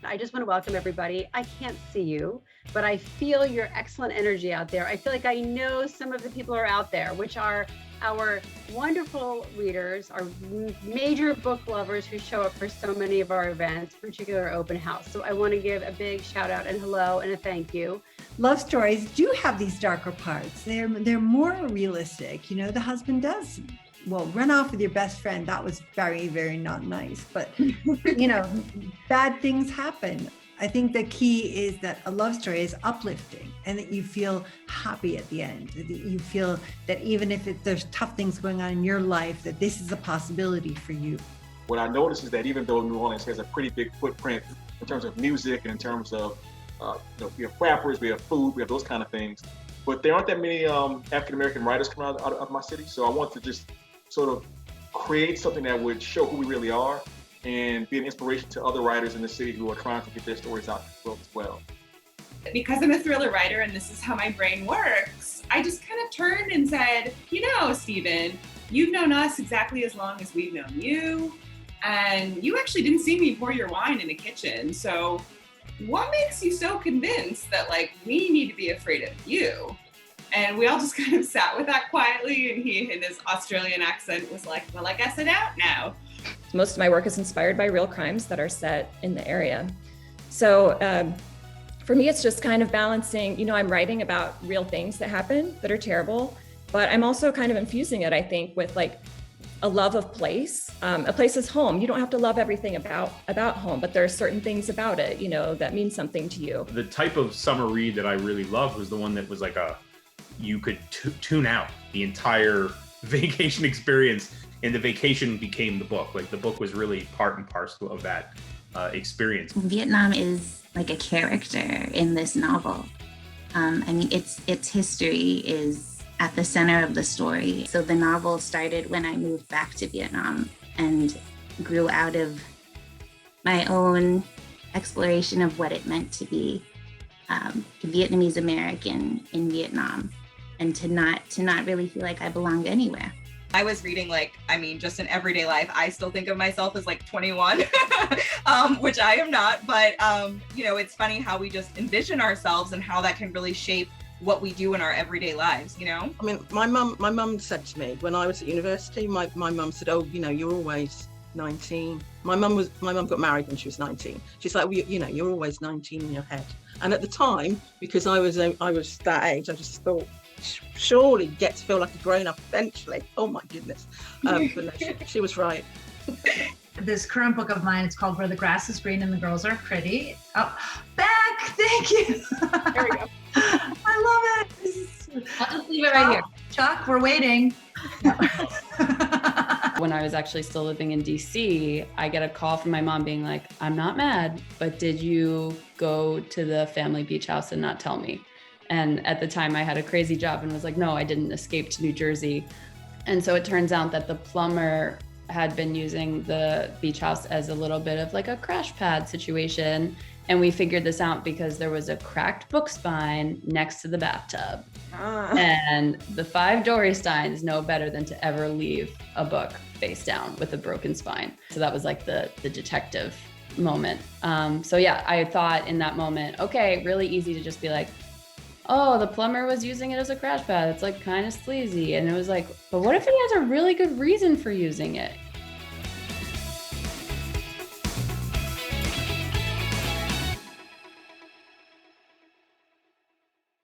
I just want to welcome everybody. I can't see you, but I feel your excellent energy out there. I feel like I know some of the people who are out there, which are our wonderful readers, our major book lovers who show up for so many of our events, particularly our open house. So I want to give a big shout out and hello and a thank you. Love stories do have these darker parts. They're more realistic. You know, the husband does, well, run off with your best friend. That was very, very not nice. But, you know, bad things happen. I think the key is that a love story is uplifting and that you feel happy at the end. That you feel that even if there's tough things going on in your life, that this is a possibility for you. What I noticed is that even though New Orleans has a pretty big footprint in terms of music and in terms of, we have rappers, we have food, we have those kind of things, but there aren't that many African-American writers coming out of my city. So I want to just sort of create something that would show who we really are and be an inspiration to other writers in the city who are trying to get their stories out as well. Because I'm a thriller writer and this is how my brain works, I just kind of turned and said, Stephen, you've known us exactly as long as we've known you, and you actually didn't see me pour your wine in the kitchen. So what makes you so convinced that we need to be afraid of you? And we all just kind of sat with that quietly, and he, in his Australian accent, was like, well, I guess it out now. Most of my work is inspired by real crimes that are set in the area. So for me, it's just kind of balancing, I'm writing about real things that happen that are terrible, but I'm also kind of infusing it, I think, with a love of place. A place is home. You don't have to love everything about home, but there are certain things about it, that mean something to you. The type of summer read that I really loved was the one that was you could tune out the entire vacation experience, and the vacation became the book. The book was really part and parcel of that experience. Vietnam is like a character in this novel. Its history is at the center of the story. So the novel started when I moved back to Vietnam and grew out of my own exploration of what it meant to be a Vietnamese American in Vietnam, and to not really feel like I belonged anywhere. I was reading just in everyday life, I still think of myself as 21, which I am not, but it's funny how we just envision ourselves and how that can really shape what we do in our everyday lives, I mean, my mum said to me when I was at university, my mum said, oh, you're always 19. My mum got married when she was 19. She's like, well, you're always 19 in your head. And at the time, because I was that age, I just thought, surely get to feel like a grown-up eventually. Oh my goodness. But no, she was right. This current book of mine, it's called Where the Grass is Green and the Girls Are Pretty. Oh, Beck, thank you. There we go. I love it. I'll just leave it right here. Chuck, we're waiting. When I was actually still living in DC, I get a call from my mom being like, I'm not mad, but did you go to the family beach house and not tell me? And at the time I had a crazy job and was like, no, I didn't escape to New Jersey. And so it turns out that the plumber had been using the beach house as a little bit of a crash pad situation. And we figured this out because there was a cracked book spine next to the bathtub. And the 5 Dory Steins know better than to ever leave a book face down with a broken spine. So that was the detective moment. So yeah, I thought in that moment, okay, really easy to just be like, oh, the plumber was using it as a crash pad. It's kind of sleazy. And it was but what if he has a really good reason for using it?